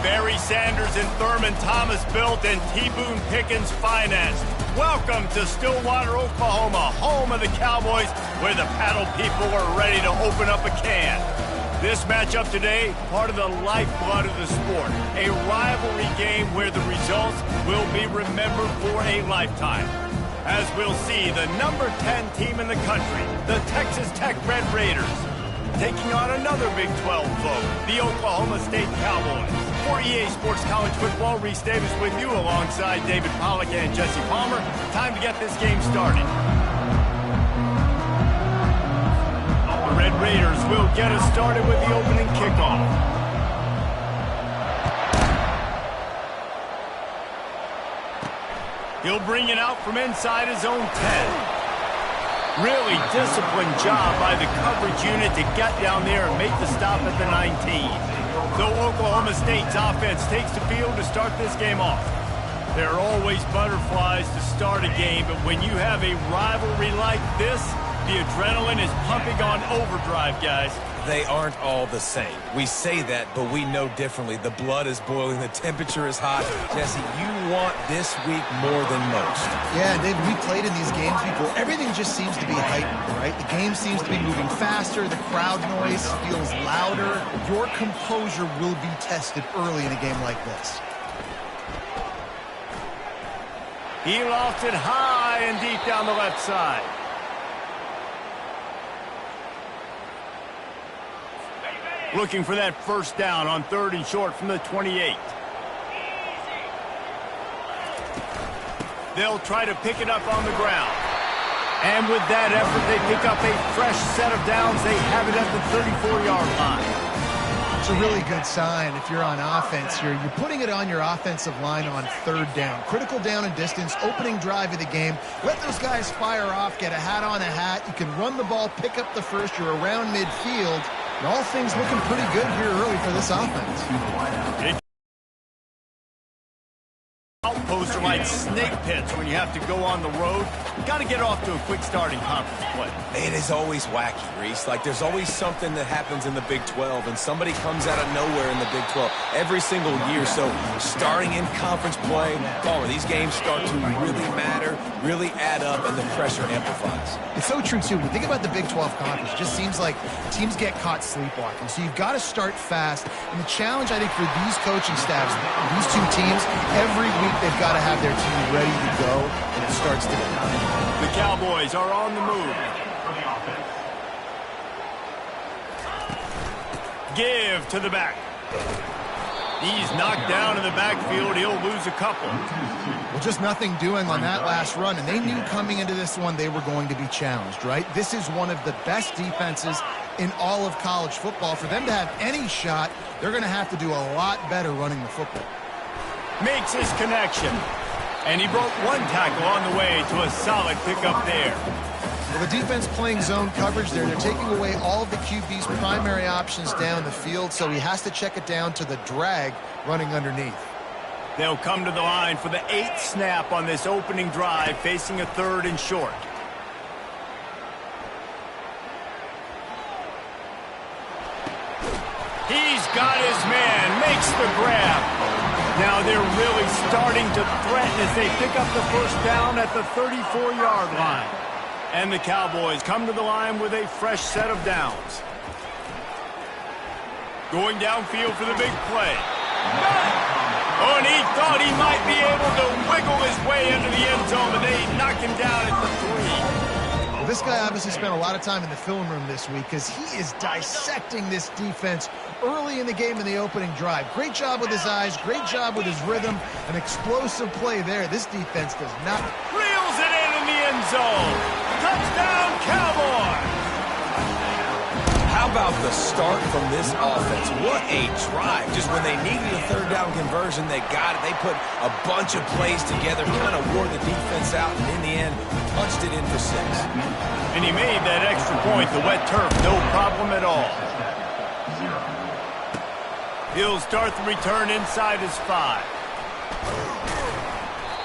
Barry Sanders and Thurman Thomas built and T. Boone Pickens financed. Welcome to Stillwater, Oklahoma, home of the Cowboys, where the paddle people are ready to open up a can. This matchup today, part of the lifeblood of the sport. A rivalry game where the results will be remembered for a lifetime. As we'll see, the number 10 team in the country, the Texas Tech Red Raiders, taking on another Big 12 foe, the Oklahoma State Cowboys. For EA Sports College Football, Reese Davis with you alongside David Pollack and Jesse Palmer. Time to get this game started. The Red Raiders will get us started with the opening kickoff. He'll bring it out from inside his own 10. Really disciplined job by the coverage unit to get down there and make the stop at the 19. Though Oklahoma State's offense takes the field to start this game off. There are always butterflies to start a game, but when you have a rivalry like this, the adrenaline is pumping on overdrive, guys. They aren't all the same. We say that, but we know differently. The blood is boiling. The temperature is hot. Jesse, you want this week more than most. Yeah, Dave, we played in these games before. Everything just seems to be heightened, right? The game seems to be moving faster. The crowd noise feels louder. Your composure will be tested early in a game like this. He lost it high and deep down the left side. Looking for that first down on 3rd and short from the 28. They'll try to pick it up on the ground. And with that effort, they pick up a fresh set of downs. They have it at the 34-yard line. It's a really good sign if you're on offense here. You're putting it on your offensive line on 3rd down. Critical down and distance, opening drive of the game. Let those guys fire off, get a hat on a hat. You can run the ball, pick up the first. You're around midfield. And all things looking pretty good here early for this offense. Outposts are like snake pits when you have to go on the road. Got to get off to a quick starting conference play. It is always wacky, Reese. Like, there's always something that happens in the Big 12, and somebody comes out of nowhere in the Big 12 every single year. So starting in conference play, these games start to really matter, really add up, and the pressure amplifies. It's so true, too. When you think about the Big 12 conference, it just seems like teams get caught sleepwalking. So you've got to start fast. And the challenge, I think, for these coaching staffs, these two teams, every week they've got to have their team ready to go, and it starts to get done. The Cowboys are on the move. Give to the back. He's knocked down in the backfield. He'll lose a couple. Well, just nothing doing on that last run, and they knew coming into this one they were going to be challenged, right? This is one of the best defenses in all of college football. For them to have any shot, they're going to have to do a lot better running the football. Makes his connection. And he broke one tackle on the way to a solid pickup there. Well, the defense playing zone coverage there. They're taking away all of the QB's primary options down the field, so he has to check it down to the drag running underneath. They'll come to the line for the 8th snap on this opening drive, facing a 3rd and short. He's got his man, makes the grab. Now they're really starting to threaten as they pick up the first down at the 34-yard line. And the Cowboys come to the line with a fresh set of downs. Going downfield for the big play. Oh, and he thought he might be able to wiggle his way into the end zone, but they knock him down at the 3. Well, this guy obviously spent a lot of time in the film room this week because he is dissecting this defense early in the game in the opening drive. Great job with his eyes, great job with his rhythm, an explosive play there. This defense does not. Reels it in the end zone. Touchdown, Cowboys! How about the start from this offense? What a drive. Just when they needed a 3rd down conversion, they got it. They put a bunch of plays together, kind of wore the defense out, and in the end, punched it in for 6. And he made that extra point, the wet turf, no problem at all. He'll start the return inside his 5.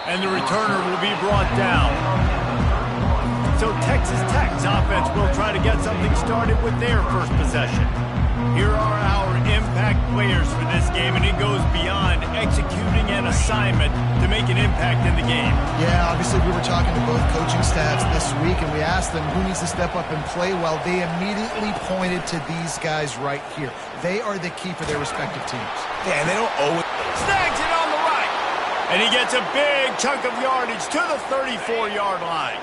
And the returner will be brought down. So Texas Tech's offense will try to get something started with their first possession. Here are our impact players for this game, and it goes beyond executing an assignment to make an impact in the game. Yeah, obviously we were talking to both coaching staffs this week, and we asked them who needs to step up and play well. They immediately pointed to these guys right here. They are the key for their respective teams. Yeah, and they don't always... Snags it on the right. And he gets a big chunk of yardage to the 34-yard line.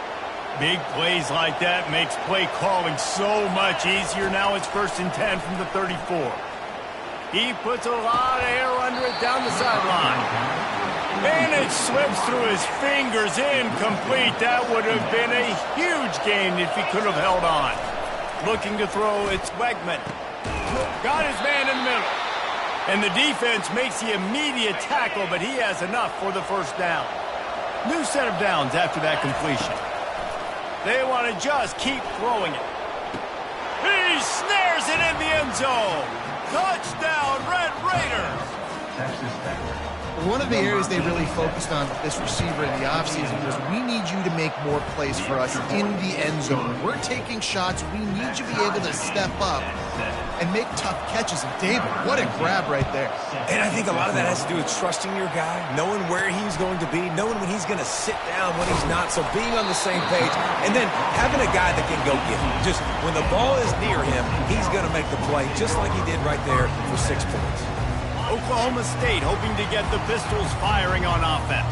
Big plays like that makes play calling so much easier. Now it's 1st and 10 from the 34. He puts a lot of air under it down the sideline. And it slips through his fingers, incomplete. That would have been a huge gain if he could have held on. Looking to throw, it's Wegman. Got his man in the middle. And the defense makes the immediate tackle, but he has enough for the 1st down. New set of downs after that completion. They want to just keep throwing it. He snares it in the end zone. Touchdown, Red Raiders. One of the areas they really focused on with this receiver in the offseason was we need you to make more plays for us in the end zone. We're taking shots. We need you to be able to step up and make tough catches. And David, what a grab right there. And I think a lot of that has to do with trusting your guy, knowing where he's going to be, knowing when he's going to sit down, when he's not. So being on the same page, and then having a guy that can go get him. Just when the ball is near him, he's going to make the play, just like he did right there for 6 points. Oklahoma State hoping to get the Pistols firing on offense.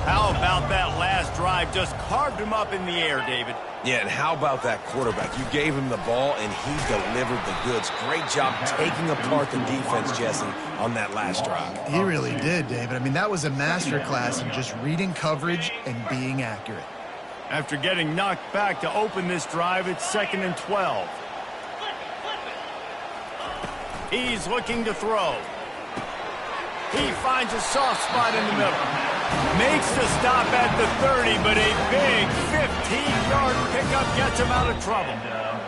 How about that last drive? Just carved him up in the air, David. Yeah, and how about that quarterback? You gave him the ball, and he delivered the goods. Great job taking apart the defense, Jesse, on that last drive. He really did, David. I mean, that was a masterclass in just reading coverage and being accurate. After getting knocked back to open this drive, it's 2nd and 12. He's looking to throw. He finds a soft spot in the middle. Makes the stop at the 30, but a big 15-yard pickup gets him out of trouble.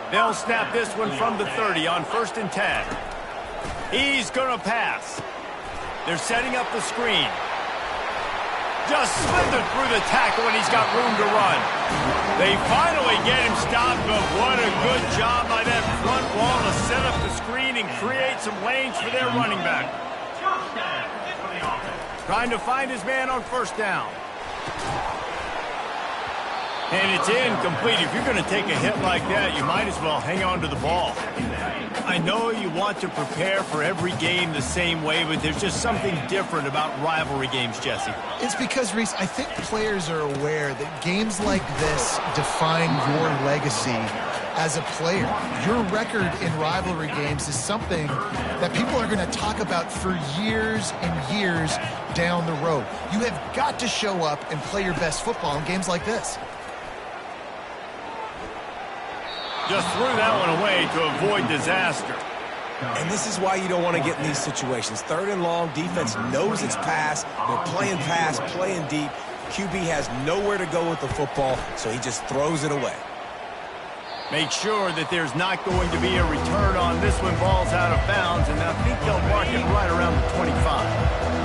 They'll snap this one from the 30 on 1st and 10. He's going to pass. They're setting up the screen. Just slithered through the tackle, and he's got room to run. They finally get him stopped, but what a good job by that front wall to set up the screen and create some lanes for their running back. Trying to find his man on 1st down. And it's incomplete. If you're going to take a hit like that, you might as well hang on to the ball. I know you want to prepare for every game the same way, but there's just something different about rivalry games, Jesse. It's because, Reese, I think players are aware that games like this define your legacy as a player. Your record in rivalry games is something that people are going to talk about for years and years down the road. You have got to show up and play your best football in games like this. Just threw that one away to avoid disaster. And this is why you don't want to get in these situations. 3rd and long, defense knows it's pass. They're playing pass, playing deep. QB has nowhere to go with the football, so he just throws it away. Make sure that there's not going to be a return on this one. Ball's out of bounds, and I think they'll mark it right around the 25.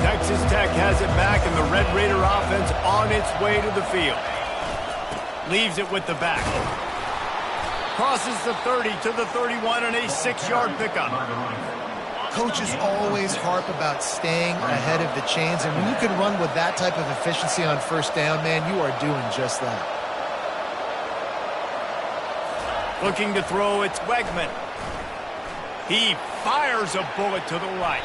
Texas Tech has it back, and the Red Raider offense on its way to the field. Leaves it with the back. Crosses the 30 to the 31 and a 6-yard pickup. Coaches always harp about staying ahead of the chains, and when you can run with that type of efficiency on 1st down, man, you are doing just that. Looking to throw, it's Wegman. He fires a bullet to the right.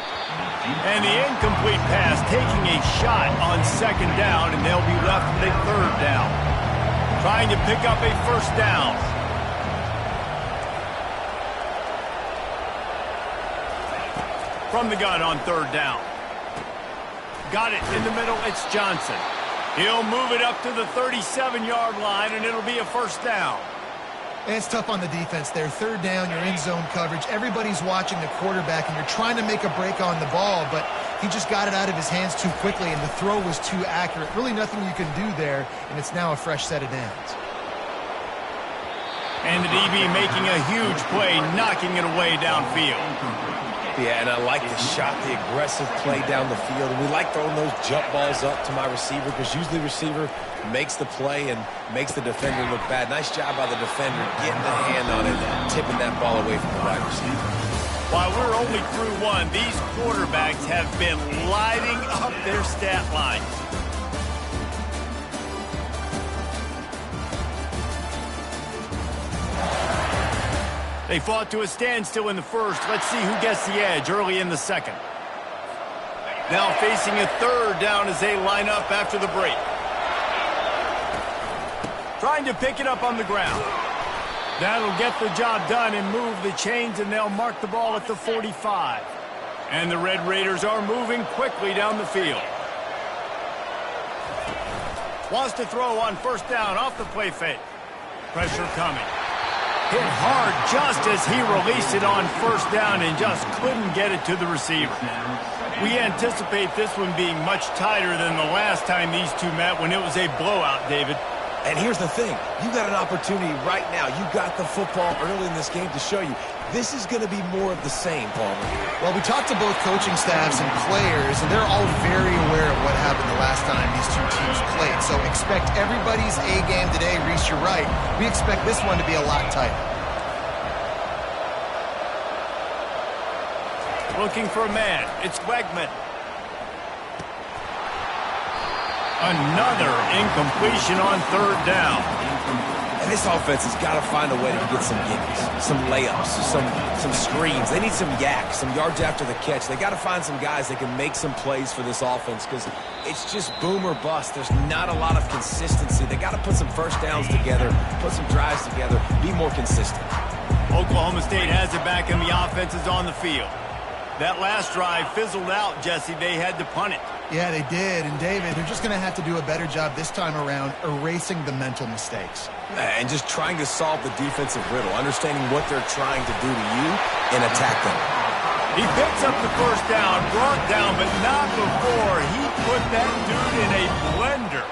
And the incomplete pass taking a shot on 2nd down, and they'll be left with a 3rd down. Trying to pick up a 1st down. From the gun on 3rd down. Got it in the middle, it's Johnson. He'll move it up to the 37-yard line, and it'll be a 1st down. And it's tough on the defense there. 3rd down, you're in zone coverage. Everybody's watching the quarterback, and you're trying to make a break on the ball, but he just got it out of his hands too quickly, and the throw was too accurate. Really nothing you can do there, and it's now a fresh set of downs. And the DB making a huge play, knocking it away downfield. Yeah, and I like the shot, the aggressive play down the field. And we like throwing those jump balls up to my receiver because usually the receiver makes the play and makes the defender look bad. Nice job by the defender getting the hand on it, tipping that ball away from the wide receiver. While we're only through one, these quarterbacks have been lighting up their stat lines. They fought to a standstill in the first. Let's see who gets the edge early in the second. Now facing a third down as they line up after the break. Trying to pick it up on the ground. That'll get the job done and move the chains, and they'll mark the ball at the 45. And the Red Raiders are moving quickly down the field. Wants to throw on first down off the play fake. Pressure coming. Hit hard just as he released it on first down and just couldn't get it to the receiver. We anticipate this one being much tighter than the last time these two met when it was a blowout, David. And here's the thing. You got an opportunity right now. You got the football early in this game to show you. This is going to be more of the same, Palmer. Well, we talked to both coaching staffs and players, and they're all very aware of what happened the last time these two teams played. So expect everybody's A game today. Reese, you're right. We expect this one to be a lot tighter. Looking for a man. It's Wegman. Another incompletion on third down. And this offense has got to find a way to get some gimmies, some layups, some screens. They need some yaks, some yards after the catch. They got to find some guys that can make some plays for this offense because it's just boom or bust. There's not a lot of consistency. They got to put some first downs together, put some drives together, be more consistent. Oklahoma State has it back and the offense is on the field. That last drive fizzled out, Jesse. They had to punt it. Yeah, they did. And, David, they're just going to have to do a better job this time around erasing the mental mistakes. And just trying to solve the defensive riddle, understanding what they're trying to do to you and attack them. He picks up the first down, brought down, but not before he put that dude in a blender.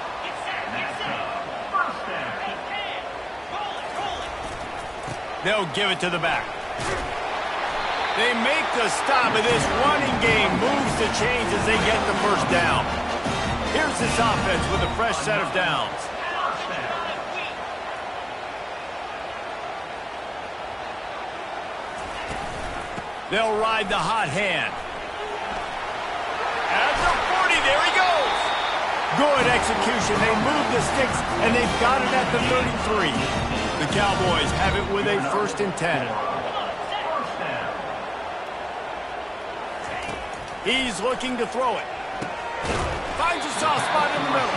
They'll give it to the back. They make the stop, and this running game moves the chains as they get the first down. Here's this offense with a fresh set of downs. They'll ride the hot hand. At the 40, there he goes. Good execution. They move the sticks, and they've got it at the 33. The Cowboys have it with a 1st and 10. He's looking to throw it. Finds a soft spot in the middle.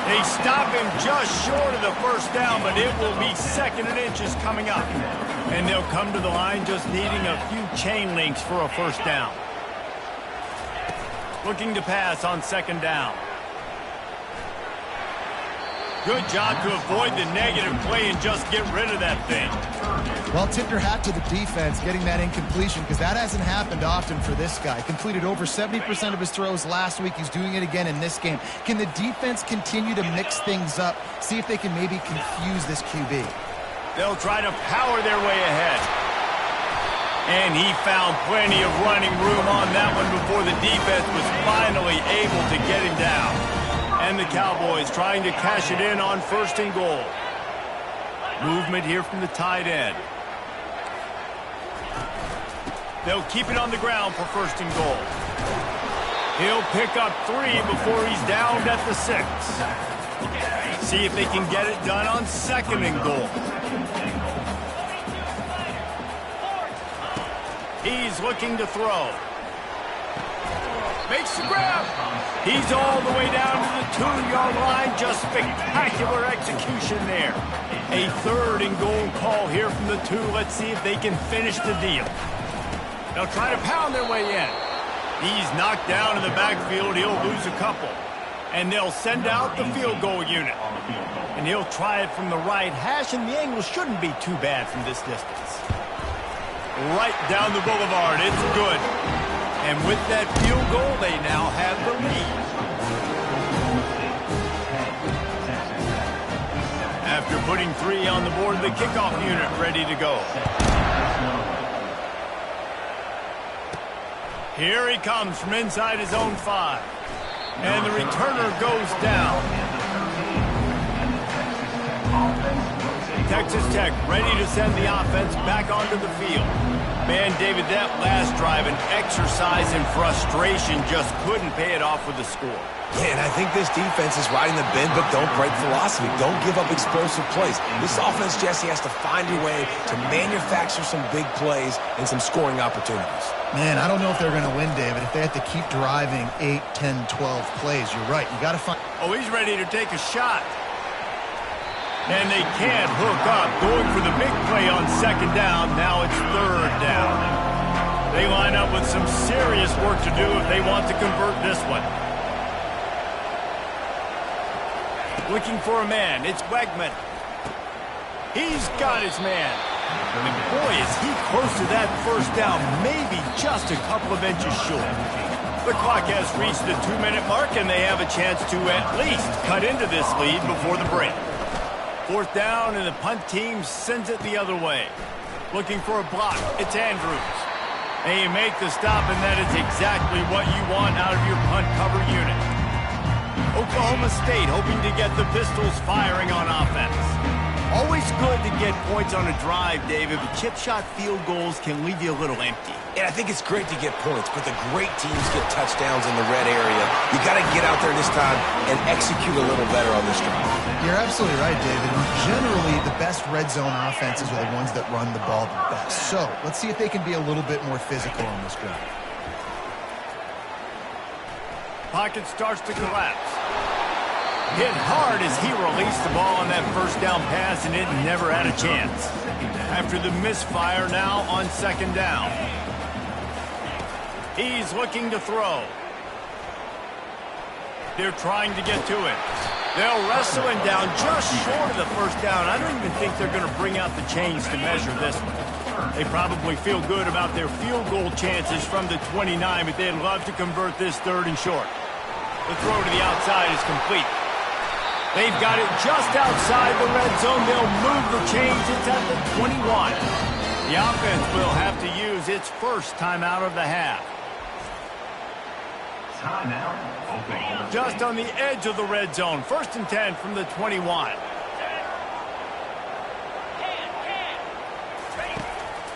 They stop him just short of the first down, but it will be 2nd and inches coming up. And they'll come to the line just needing a few chain links for a first down. Looking to pass on 2nd down. Good job to avoid the negative play and just get rid of that thing. Well, tip your hat to the defense getting that incompletion because that hasn't happened often for this guy. Completed over 70% of his throws last week. He's doing it again in this game. Can the defense continue to mix things up? See if they can maybe confuse this QB. They'll try to power their way ahead. And he found plenty of running room on that one before the defense was finally able to get him down. And the Cowboys trying to cash it in on 1st and goal. Movement here from the tight end. They'll keep it on the ground for 1st and goal. He'll pick up 3 before he's downed at the 6. See if they can get it done on 2nd and goal. He's looking to throw. Makes the grab. He's all the way down to the 2-yard line. Just spectacular execution there. A 3rd and goal call here from the 2. Let's see if they can finish the deal. They'll try to pound their way in. He's knocked down in the backfield. He'll lose a couple. And they'll send out the field goal unit. And he'll try it from the right hash, and the angle shouldn't be too bad from this distance. Right down the boulevard. It's good. And with that field goal, they now have the lead. After putting 3 on the board, the kickoff unit ready to go. Here he comes from inside his own 5. And the returner goes down. Texas Tech ready to send the offense back onto the field. Man, David, that last drive, an exercise in frustration, just couldn't pay it off with the score. Yeah, and I think this defense is riding the bend, but don't break philosophy. Don't give up explosive plays. This offense, Jesse, has to find a way to manufacture some big plays and some scoring opportunities. Man, I don't know if they're going to win, David, if they have to keep driving 8, 10, 12 plays. You're right. You got to find... Oh, he's ready to take a shot. And they can't hook up. Going for the big play on second down. Now it's third down. They line up with some serious work to do if they want to convert this one. Looking for a man. It's Wegman. He's got his man. And boy, is he close to that first down. Maybe just a couple of inches short. The clock has reached the 2-minute mark, and they have a chance to at least cut into this lead before the break. Fourth down, and the punt team sends it the other way. Looking for a block. It's Andrews. And you make the stop, and that is exactly what you want out of your punt cover unit. Oklahoma State hoping to get the Pistols firing on offense. Always good to get points on a drive, David, but chip shot field goals can leave you a little empty. And I think it's great to get points, but the great teams get touchdowns in the red area. You got to get out there this time and execute a little better on this drive. You're absolutely right, David. Generally, the best red zone offenses are the ones that run the ball the best. So let's see if they can be a little bit more physical on this drive. Pocket starts to collapse. Hit hard as he released the ball on that first down pass, and it never had a chance. After the misfire, now on second down. He's looking to throw. They're trying to get to it. They'll wrestle him down just short of the first down. I don't even think they're going to bring out the chains to measure this one. They probably feel good about their field goal chances from the 29, but they'd love to convert this third and short. The throw to the outside is complete. They've got it just outside the red zone. They'll move the chains. It's at the 21. The offense will have to use its first timeout of the half. Just on the edge of the red zone. 1st and 10 from the 21.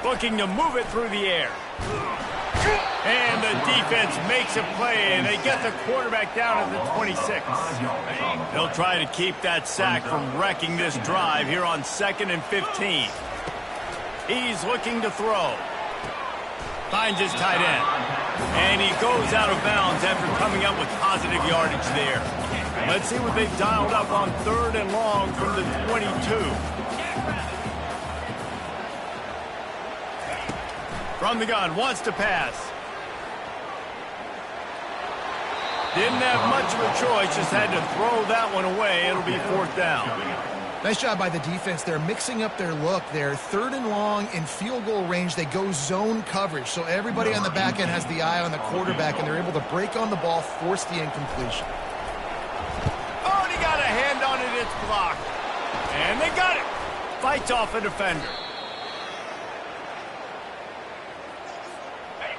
Looking to move it through the air. And the defense makes a play, and they get the quarterback down at the 26. They'll try to keep that sack from wrecking this drive here on 2nd and 15. He's looking to throw. Finds his tight end. And he goes out of bounds after coming up with positive yardage there. Let's see what they've dialed up on 3rd and long from the 22. From the gun, wants to pass. Didn't have much of a choice, just had to throw that one away. It'll be 4th down. Nice job by the defense. They're mixing up their look. They're 3rd and long in field goal range. They go zone coverage, so everybody on the back end has the eye on the quarterback, and they're able to break on the ball, force the incompletion. Oh, he got a hand on it. It's blocked. And they got it. Fights off a defender.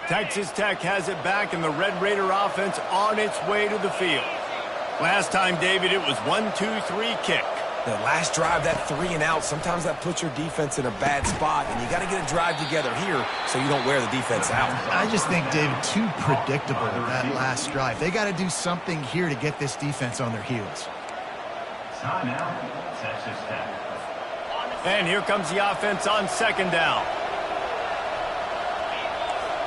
Texas Tech has it back, and the Red Raider offense on its way to the field. Last time, David, it was 1-2-3 kick. The last drive, that 3 and out, sometimes that puts your defense in a bad spot, and you got to get a drive together here so you don't wear the defense out. I just think, David, too predictable that last drive. They got to do something here to get this defense on their heels. And here comes the offense on 2nd down.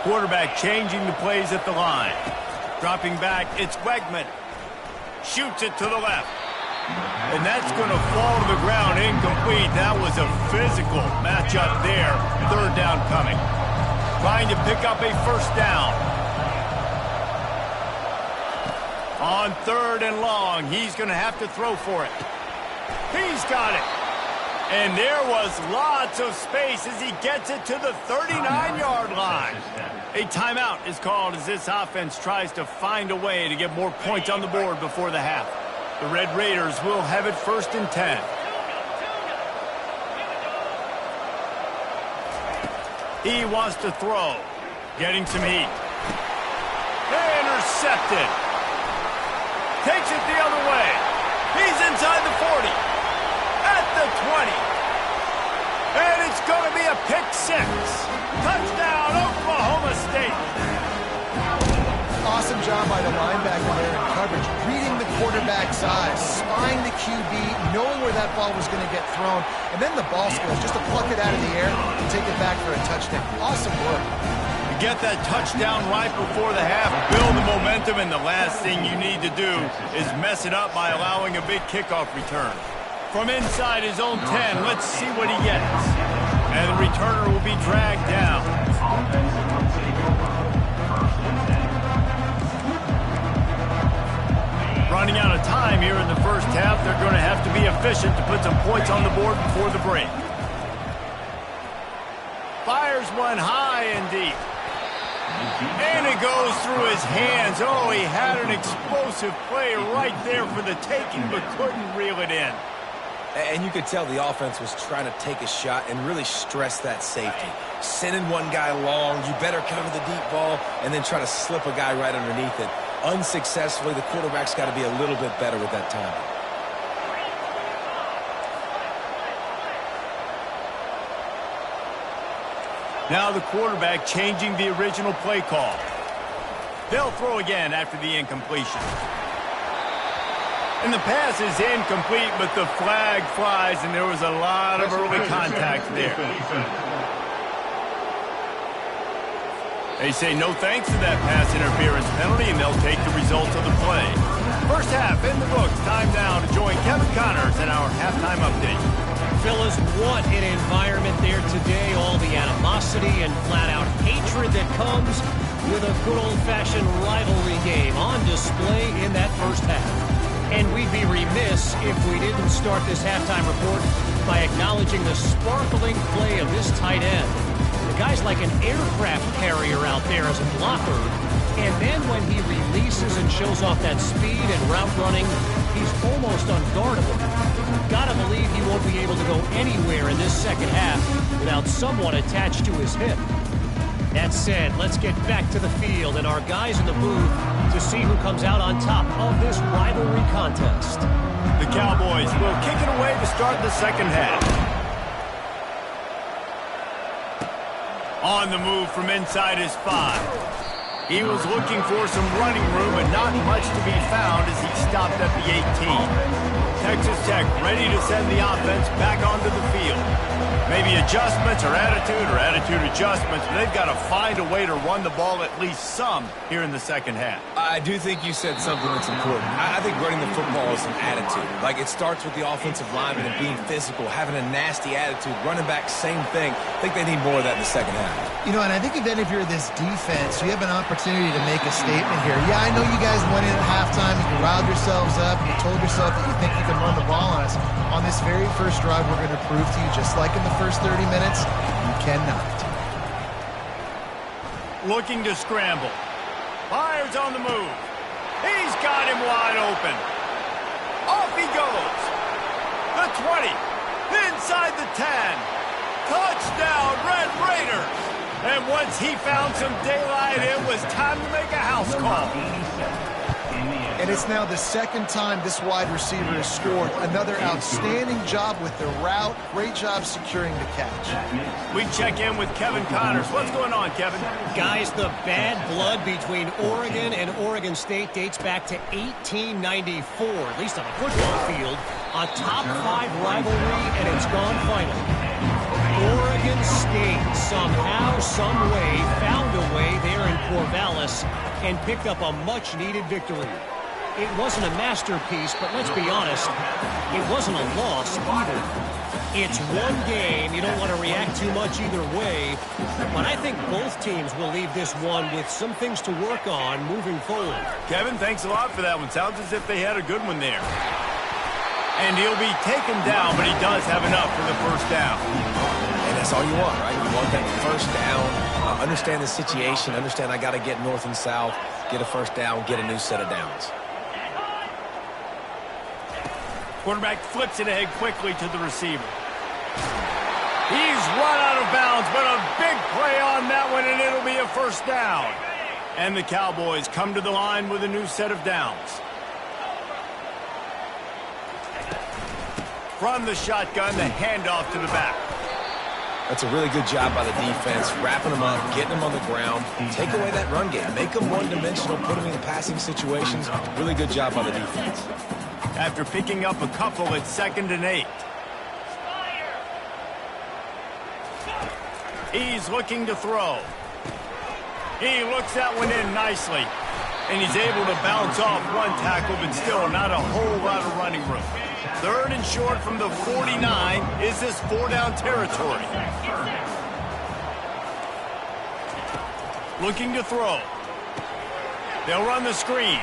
Quarterback changing the plays at the line. Dropping back, it's Wegman. Shoots it to the left. And that's going to fall to the ground incomplete. That was a physical matchup there. 3rd down coming. Trying to pick up a 1st down. On 3rd and long, he's going to have to throw for it. He's got it. And there was lots of space as he gets it to the 39-yard line. A timeout is called as this offense tries to find a way to get more points on the board before the half. The Red Raiders will have it 1st and 10. He wants to throw. Getting some heat. Intercepted. Takes it the other way. He's inside the 40. At the 20. And it's going to be a pick 6. Touchdown. job by the linebacker there in coverage, reading the quarterback's eyes, spying the QB, knowing where that ball was going to get thrown, and then the ball skills, just to pluck it out of the air and take it back for a touchdown. Awesome work. Get that touchdown right before the half, build the momentum, and the last thing you need to do is mess it up by allowing a big kickoff return. From inside his own 10, let's see what he gets. And the returner will be dragged down. Running out of time here in the first half, they're going to have to be efficient to put some points on the board before the break. Fires one high and deep. And it goes through his hands. Oh, he had an explosive play right there for the taking, but couldn't reel it in. And you could tell the offense was trying to take a shot and really stress that safety. Sending one guy long, you better cover the deep ball, and then try to slip a guy right underneath it. Unsuccessfully, the quarterback's got to be a little bit better with that timing. Now the quarterback changing the original play call. They'll throw again after the incompletion. And the pass is incomplete, but the flag flies, and there was a lot of early contact there. They say no thanks to that pass interference penalty, and they'll take the results of the play. First half in the books. Time now to join Kevin Connors in our halftime update. Fellas, what an environment there today. All the animosity and flat-out hatred that comes with a good old-fashioned rivalry game on display in that first half. And we'd be remiss if we didn't start this halftime report by acknowledging the sparkling play of this tight end. The guy's like an aircraft carrier out there as a blocker. And then when he releases and shows off that speed and route running, he's almost unguardable. Gotta believe he won't be able to go anywhere in this second half without someone attached to his hip. That said, let's get back to the field and our guys in the booth to see who comes out on top of this rivalry contest. The Cowboys will kick it away to start the second half. On the move from inside his 5. He was looking for some running room, but not much to be found as he stopped at the 18. Texas Tech ready to send the offense back onto the field. Maybe adjustments or attitude adjustments, but they've got to find a way to run the ball at least some here in the second half. I do think you said something that's important. I think running the football is an attitude. Like, it starts with the offensive lineman and being physical, having a nasty attitude. Running back, same thing. I think they need more of that in the second half. You know, and I think even if you're this defense, you have an opportunity to make a statement here. Yeah, I know you guys went in at halftime, you riled yourselves up, you told yourself that you think you can run the ball on us. On this very first drive, we're going to prove to you, just like in the first 30 minutes, you cannot. Looking to scramble. Fires on the move. He's got him wide open. Off he goes. The 20. Inside the 10. Touchdown, Red Raiders. And once he found some daylight, it was time to make a house call. And it's now the second time this wide receiver has scored. Another outstanding job with the route. Great job securing the catch. We check in with Kevin Connors. What's going on, Kevin? Guys, the bad blood between Oregon and Oregon State dates back to 1894, at least on the football field. A top 5 rivalry, and it's gone final. Oregon State somehow, some way, found a way there in Corvallis and picked up a much-needed victory. It wasn't a masterpiece, but let's be honest, it wasn't a loss either. It's one game. You don't want to react too much either way, but I think both teams will leave this one with some things to work on moving forward. Kevin, thanks a lot for that one. Sounds as if they had a good one there. And he'll be taken down, but he does have enough for the first down. And that's all you want, right? You want that first down, understand the situation, understand I got to get north and south, get a first down, get a new set of downs. Quarterback flips it ahead quickly to the receiver. He's run out of bounds, but a big play on that one, and it'll be a first down. And the Cowboys come to the line with a new set of downs. From the shotgun, the handoff to the back. That's a really good job by the defense, wrapping them up, getting them on the ground, take away that run game, make them one-dimensional, put them in passing situations. Really good job by the defense. After picking up a couple, it's 2nd and 8. He's looking to throw. He looks that one in nicely. And he's able to bounce off one tackle, but still not a whole lot of running room. 3rd and short from the 49. Is this 4-down territory? Looking to throw. They'll run the screen.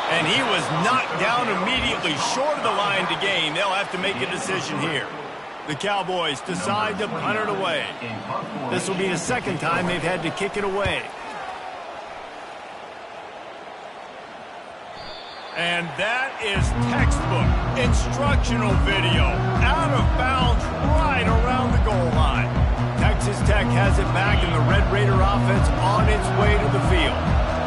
And he was knocked down immediately short of the line to gain. They'll have to make a decision here. The Cowboys decide to punt it away. This will be the 2nd time they've had to kick it away. And that is textbook instructional video. Out of bounds right around the goal line. Texas Tech has it back, and the Red Raider offense on its way to the field.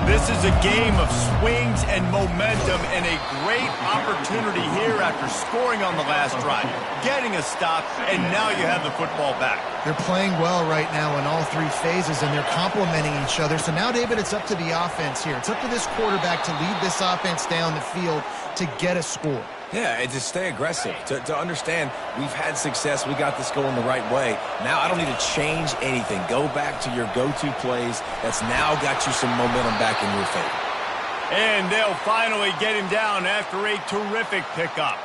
This is a game of swings and momentum, and a great opportunity here after scoring on the last drive, getting a stop, and now you have the football back. They're playing well right now in all 3 phases, and they're complementing each other. So now, David, it's up to the offense here. It's up to this quarterback to lead this offense down the field to get a score. Yeah, and to stay aggressive, to understand we've had success, we got this going the right way. Now I don't need to change anything. Go back to your go-to plays. That's now got you some momentum back in your favor. And they'll finally get him down after a terrific pickup.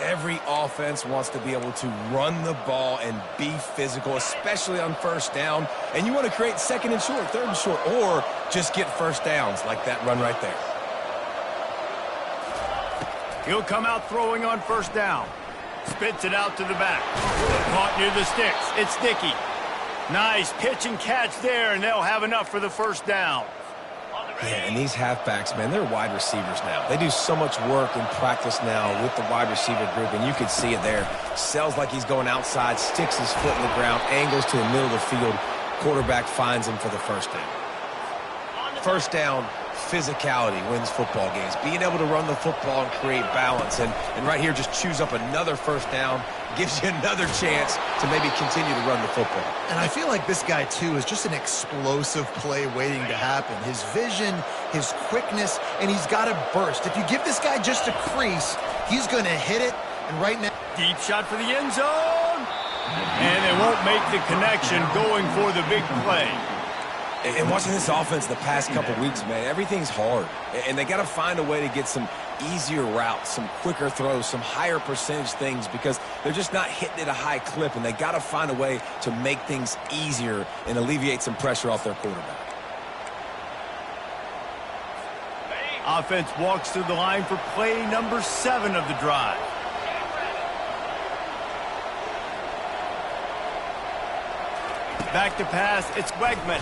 Every offense wants to be able to run the ball and be physical, especially on 1st down. And you want to create 2nd and short, 3rd and short, or just get 1st downs like that run right there. He'll come out throwing on 1st down. Spits it out to the back. Caught near the sticks. It's Dickey. Nice pitch and catch there, and they'll have enough for the 1st down. Yeah, and these halfbacks, man, they're wide receivers now. They do so much work in practice now with the wide receiver group, and you can see it there. Sells like he's going outside, sticks his foot in the ground, angles to the middle of the field. Quarterback finds him for the 1st down. 1st down, physicality wins football games. Being able to run the football and create balance. And right here, just choose up another 1st down, gives you another chance to maybe continue to run the football. And I feel like this guy, too, is just an explosive play waiting to happen. His vision, his quickness, and he's got a burst. If you give this guy just a crease, he's going to hit it. And right now, deep shot for the end zone. And they won't make the connection going for the big play. And watching this offense the past couple weeks, man, everything's hard. And they got to find a way to get some easier routes, some quicker throws, some higher percentage things, because they're just not hitting at a high clip, and they got to find a way to make things easier and alleviate some pressure off their quarterback. Offense walks to the line for play number 7 of the drive. Back to pass, it's Wegman.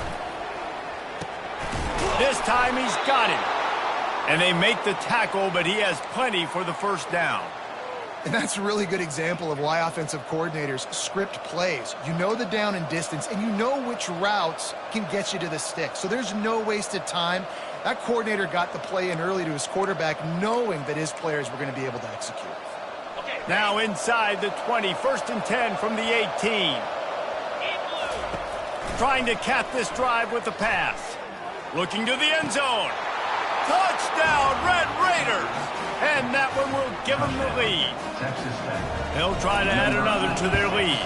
This time he's got it. And they make the tackle, but he has plenty for the 1st down. And that's a really good example of why offensive coordinators script plays. You know the down and distance, and you know which routes can get you to the stick. So there's no wasted time. That coordinator got the play in early to his quarterback, knowing that his players were going to be able to execute. Now inside the 20, 1st and 10 from the 18. Trying to cap this drive with a pass. Looking to the end zone. Touchdown, Red Raiders! And that one will give them the lead. They'll try to add another to their lead.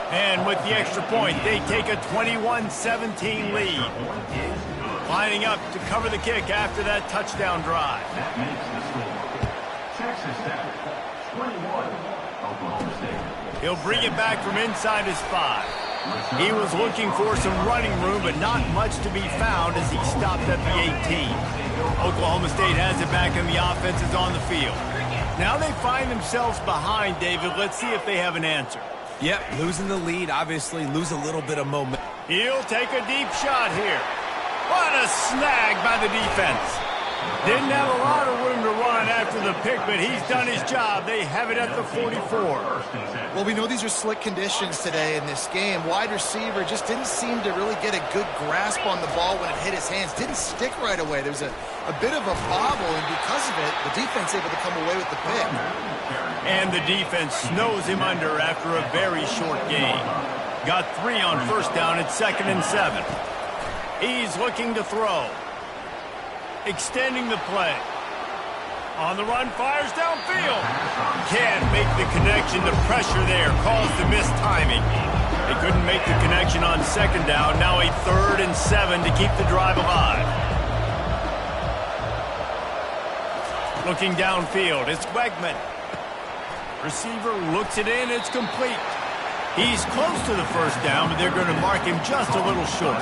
And with the extra point, they take a 21-17 lead. Lining up to cover the kick after that touchdown drive. He'll bring it back from inside his 5. He was looking for some running room, but not much to be found as he stopped at the 18. Oklahoma State has it back, and the offense is on the field. Now they find themselves behind, David. Let's see if they have an answer. Yep, losing the lead, obviously, lose a little bit of momentum. He'll take a deep shot here. What a snag by the defense. Didn't have a lot of room to run after the pick, but he's done his job. They have it at the 44. Well, we know these are slick conditions today in this game. Wide receiver just didn't seem to really get a good grasp on the ball when it hit his hands. Didn't stick right away. There was a bit of a bobble, and because of it, the defense able to come away with the pick. And the defense snows him under after a very short game. Got 3 on first down at 2nd and 7. He's looking to throw. Extending the play. On the run, fires downfield. Can't make the connection. The pressure there caused the missed timing. They couldn't make the connection on 2nd down. Now a 3rd and 7 to keep the drive alive. Looking downfield, it's Wegman. Receiver looks it in, it's complete. He's close to the first down, but they're going to mark him just a little short.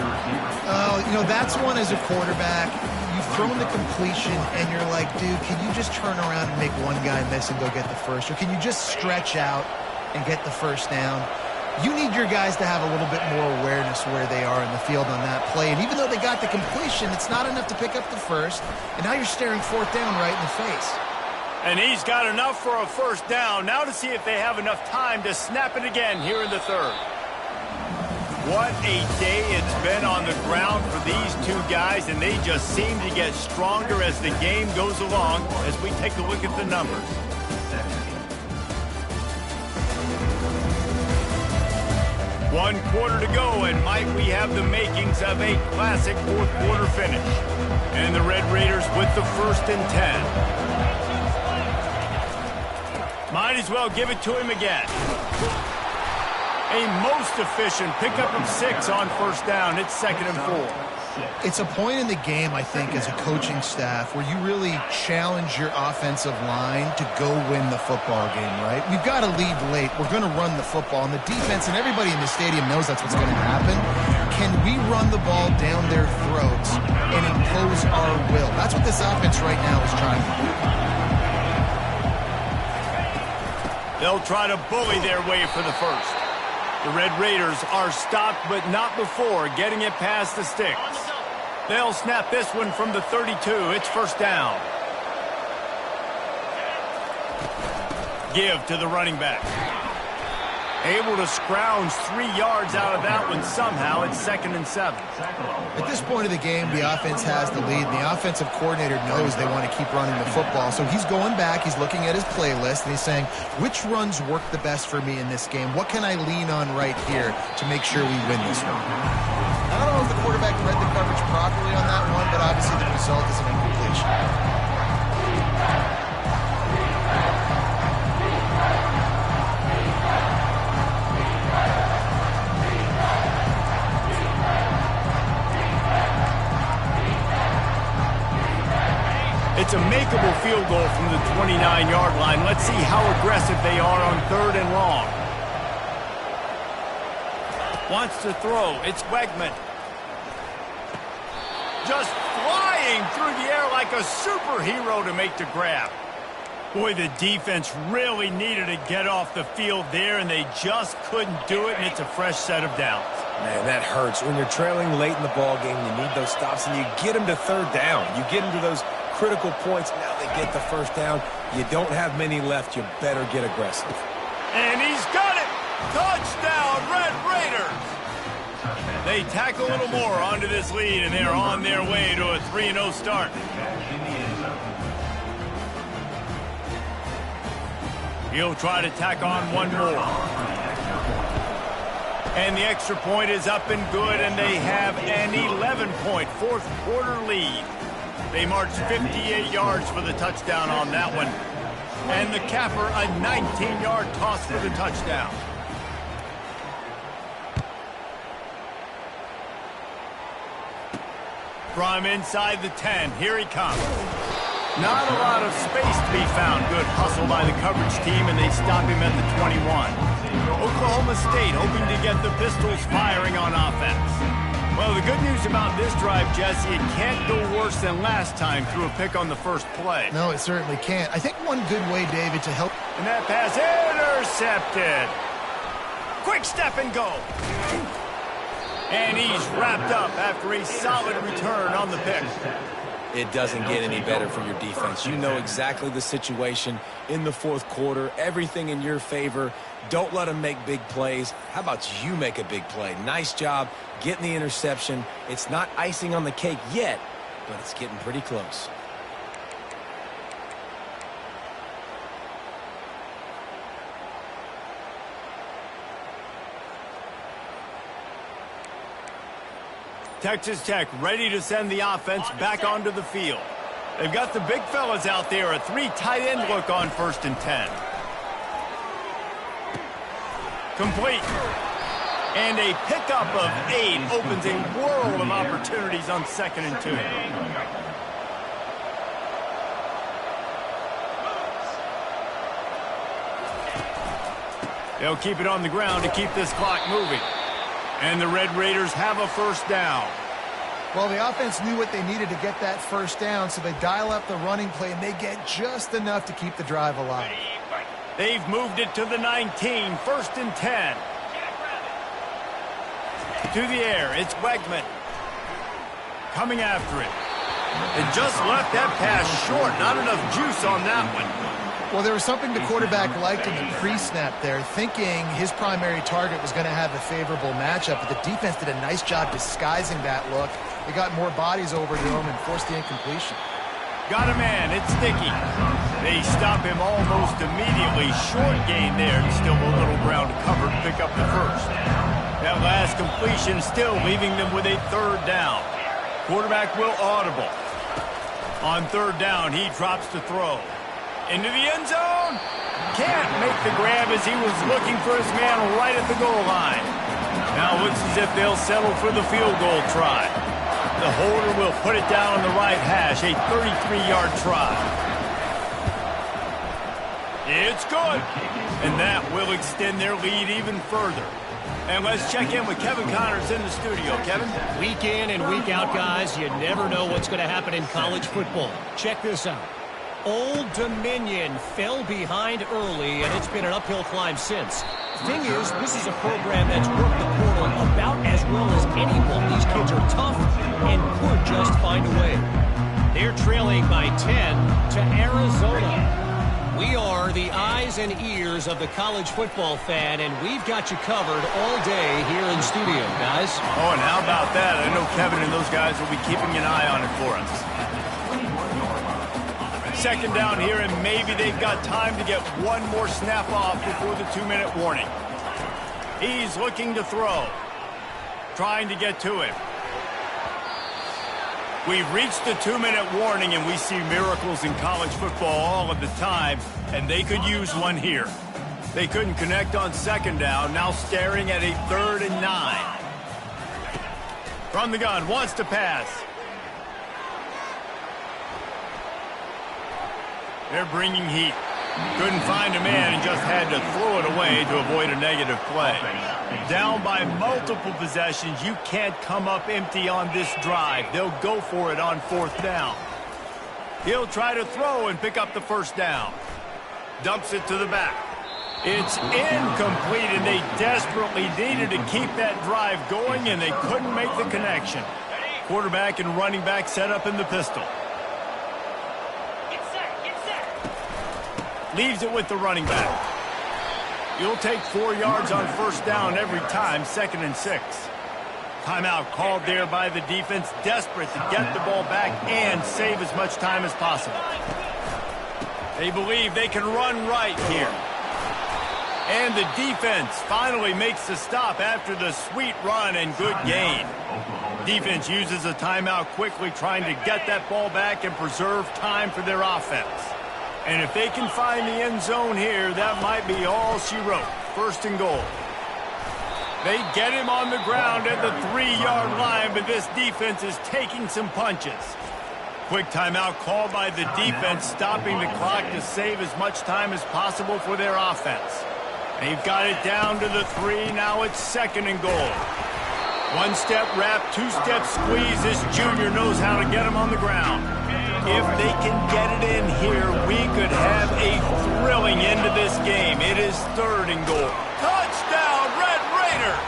You know, that's one as a quarterback. You've thrown the completion, and you're like, dude, can you just turn around and make one guy miss and go get the first? Or can you just stretch out and get the first down? You need your guys to have a little bit more awareness where they are in the field on that play. And even though they got the completion, it's not enough to pick up the first. And now you're staring 4th down right in the face. And he's got enough for a first down. Now to see if they have enough time to snap it again here in the 3rd. What a day it's been on the ground for these two guys, and they just seem to get stronger as the game goes along as we take a look at the numbers. One quarter to go, and might we have the makings of a classic 4th quarter finish. And the Red Raiders with the 1st and 10. Might as well give it to him again. A most efficient pickup of 6 on first down. It's 2nd and 4. It's a point in the game, I think, as a coaching staff where you really challenge your offensive line to go win the football game, right? We've got to lead late. We're going to run the football. And the defense and everybody in the stadium knows that's what's going to happen. Can we run the ball down their throats and impose our will? That's what this offense right now is trying to do. They'll try to bully their way for the first. The Red Raiders are stopped, but not before getting it past the sticks. They'll snap this one from the 32. It's first down. Give to the running back. Able to scrounge 3 yards out of that one somehow. It's 2nd and 7. At this point of the game, the offense has the lead, and the offensive coordinator knows they want to keep running the football. So he's going back, he's looking at his playlist, and he's saying, which runs work the best for me in this game? What can I lean on right here to make sure we win this one? I don't know if the quarterback read the coverage properly on that one, but obviously the result is an incompletion. It's a makeable field goal from the 29-yard line. Let's see how aggressive they are on 3rd and long. Wants to throw. It's Wegman. Just flying through the air like a superhero to make the grab. Boy, the defense really needed to get off the field there, and they just couldn't do it, and it's a fresh set of downs. Man, that hurts. When you're trailing late in the ball game, you need those stops, and you get them to 3rd down. You get them to those critical points. Now they get the first down. You don't have many left. You better get aggressive. And he's got it! Touchdown, Red Raiders! They tack a little more onto this lead, and they're on their way to a 3-0 start. He'll try to tack on one more. And the extra point is up and good, and they have an 11-point 4th quarter lead. They marched 58 yards for the touchdown on that one. And the capper, a 19-yard toss for the touchdown. From inside the 10, here he comes. Not a lot of space to be found. Good hustle by the coverage team, and they stop him at the 21. Oklahoma State hoping to get the Pistols firing on offense. Well, the good news about this drive, Jesse, it can't go worse than last time through a pick on the first play. No, it certainly can't. I think one good way, David, to help... And that pass intercepted. Quick step and go. And he's wrapped up after a solid return on the pick. It doesn't get any better for your defense. You know exactly the situation in the 4th quarter. Everything in your favor. Don't let them make big plays. How about you make a big play? Nice job getting the interception. It's not icing on the cake yet, but it's getting pretty close. Texas Tech ready to send the offense back onto the field. They've got the big fellas out there, a 3 tight end look on 1st and 10. Complete. And a pickup of 8 opens a world of opportunities on 2nd and 2. They'll keep it on the ground to keep this clock moving. And the Red Raiders have a 1st down. Well, the offense knew what they needed to get that 1st down, so they dial up the running play, and they get just enough to keep the drive alive. They've moved it to the 19, 1st and 10. To the air, it's Wegman. Coming after it. It just left that pass short. Not enough juice on that one. Well, there was something the quarterback liked in the pre-snap there, thinking his primary target was going to have a favorable matchup, but the defense did a nice job disguising that look. They got more bodies over to him and forced the incompletion. Got a man. It's Sticky. They stop him almost immediately. Short gain there, and still a little ground to cover to pick up the 1st. That last completion still leaving them with a 3rd down. Quarterback will audible. On 3rd down, he drops to throw. Into the end zone. Can't make the grab as he was looking for his man right at the goal line. Now looks as if they'll settle for the field goal try. The holder will put it down on the right hash, a 33-yard try. It's good. And that will extend their lead even further. And let's check in with Kevin Connors in the studio. Kevin? Week in and week out, guys, you never know what's going to happen in college football. Check this out. Old Dominion fell behind early, and it's been an uphill climb since. Thing is, this is a program that's worked the portal about as well as anyone. These kids are tough and could just find a way. They're trailing by 10 to Arizona. We are the eyes and ears of the college football fan, and we've got you covered all day here in studio, guys. Oh, and how about that? I know Kevin and those guys will be keeping an eye on it for us. 2nd down here, and maybe they've got time to get one more snap off before the 2-minute warning. He's looking to throw. Trying to get to him. We've reached the 2-minute warning, and we see miracles in college football all of the time, and they could use one here. They couldn't connect on 2nd down, now staring at a 3rd and 9. From the gun, wants to pass. They're bringing heat. Couldn't find a man and just had to throw it away to avoid a negative play. Down by multiple possessions, you can't come up empty on this drive. They'll go for it on 4th down. He'll try to throw and pick up the 1st down. Dumps it to the back. It's incomplete, and they desperately needed to keep that drive going, and they couldn't make the connection. Quarterback and running back set up in the pistol. Leaves it with the running back. You'll take 4 yards on 1st down every time, 2nd and 6. Timeout called there by the defense, desperate to get the ball back and save as much time as possible. They believe they can run right here. And the defense finally makes the stop after the sweet run and good gain. Defense uses a timeout quickly, trying to get that ball back and preserve time for their offense. And if they can find the end zone here, that might be all she wrote. 1st and goal. They get him on the ground at the 3-yard line, but this defense is taking some punches. Quick timeout called by the defense, stopping the clock to save as much time as possible for their offense. They've got it down to the 3. Now it's 2nd and goal. 1-step wrap, 2-step squeeze. This junior knows how to get him on the ground. If they can get it in here, we could have a thrilling end to this game. It is 3rd and goal. Touchdown, Red Raiders!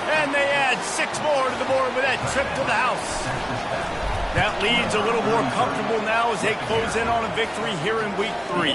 And they add 6 more to the board with that trip to the house. That lead's a little more comfortable now as they close in on a victory here in week 3.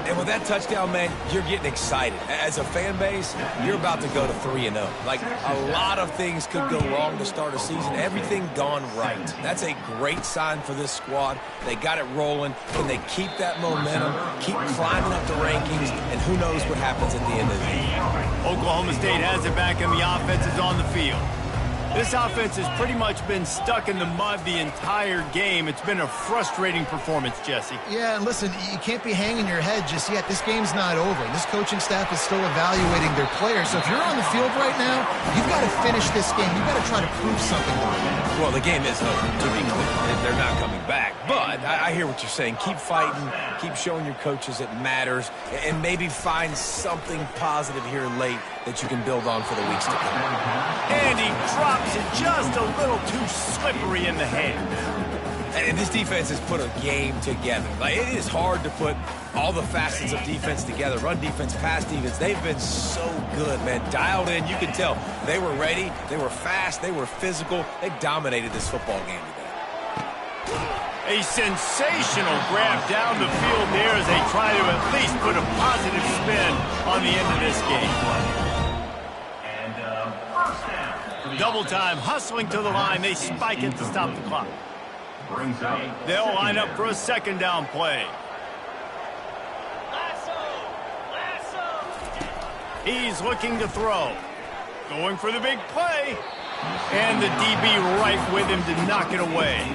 And with that touchdown, man, you're getting excited. As a fan base, you're about to go to 3-0. Like, a lot of things could go wrong to start a season. Everything gone right. That's a great sign for this squad. They got it rolling. Can they keep that momentum, keep climbing up the rankings, and who knows what happens at the end of the year. Oklahoma State has it back, and the offense is on the field. This offense has pretty much been stuck in the mud the entire game. It's been a frustrating performance, Jesse. Yeah, and listen, you can't be hanging your head just yet. This game's not over. This coaching staff is still evaluating their players. So if you're on the field right now, you've got to finish this game. You've got to try to prove something to them. Well, the game is over, to be clear. They're not coming back. But I hear what you're saying. Keep fighting. Keep showing your coaches it matters. And maybe find something positive here late that you can build on for the weeks to come. And he drops it just a little too slippery in the hand. And this defense has put a game together. Like, it is hard to put all the facets of defense together. Run defense, pass defense. They've been so good, man. Dialed in. You can tell they were ready. They were fast. They were physical. They dominated this football game today. A sensational grab down the field there as they try to at least put a positive spin on the end of this game. Double time, hustling to the line. They spike it to stop the clock. They'll line up for a second down play. He's looking to throw. Going for the big play. And the DB right with him to knock it away.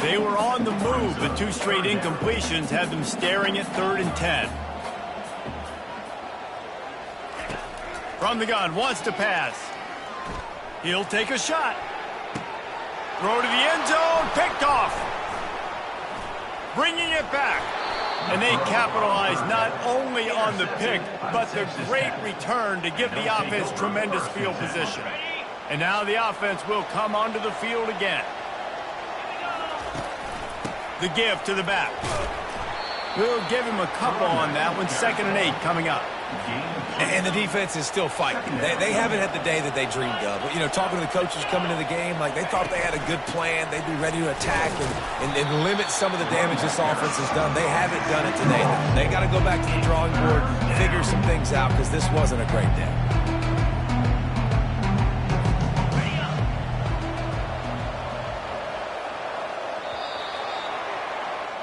They were on the move. The two straight incompletions had them staring at 3rd and 10. From the gun, wants to pass. He'll take a shot. Throw to the end zone, picked off. Bringing it back. And they capitalize not only on the pick, but the great return to give the offense tremendous field position. And now the offense will come onto the field again. The give to the back. We'll give him a couple on that one. 2nd and 8 coming up. And the defense is still fighting. They haven't had the day that they dreamed of. But, you know, talking to the coaches coming into the game, like they thought they had a good plan. They'd be ready to attack and limit some of the damage this offense has done. They haven't done it today. They got to go back to the drawing board, figure some things out, because this wasn't a great day.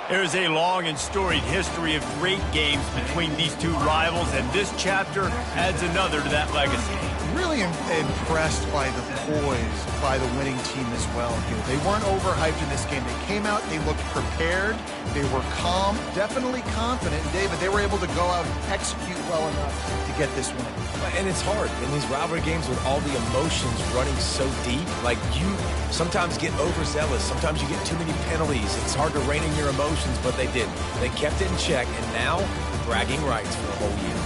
There's a long and storied history of great games between these two rivals, and this chapter adds another to that legacy. Really impressed by the poise by the winning team as well here. They weren't overhyped in this game. They came out, they looked prepared, they were calm, definitely confident. And David, they were able to go out and execute well enough to get this win. And it's hard in these rivalry games with all the emotions running so deep. Like, you sometimes get overzealous. Sometimes you get too many penalties. It's hard to rein in your emotions, but they did. They kept it in check, and now bragging rights for a whole year.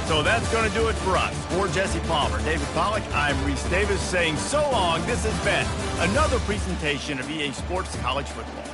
So that's going to do it for us. For Jesse Palmer, David Pollack, I'm Reese Davis saying so long. This has been another presentation of EA Sports College Football.